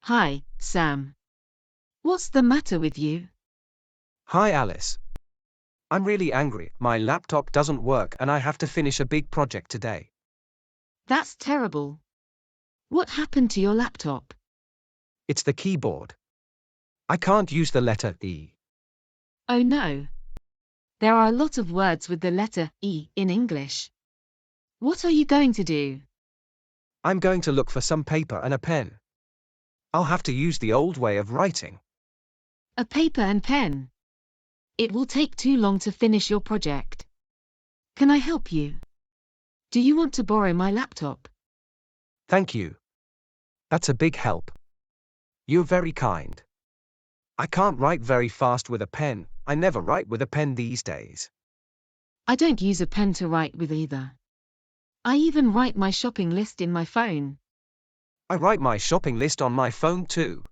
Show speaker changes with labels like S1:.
S1: Hi, Sam. What's the matter with you?
S2: Hi Alice. I'm really angry. My laptop doesn't work and I have to finish a big project today.
S1: That's terrible. What happened to your laptop?
S2: It's the keyboard. I can't use the letter E.
S1: Oh no. There are a lot of words with the letter E in English. What are you going to do?
S2: I'm going to look for some paper and a pen. I'll have to use the old way of writing.
S1: A paper and pen. It will take too long to finish your project. Can I help you? Do you want to borrow my laptop?
S2: Thank you. That's a big help. You're very kind. I can't write very fast with a pen. I never write with a pen these days.
S1: I don't use a pen to write with either. I even write my shopping list in my phone.
S2: I write my shopping list on my phone too.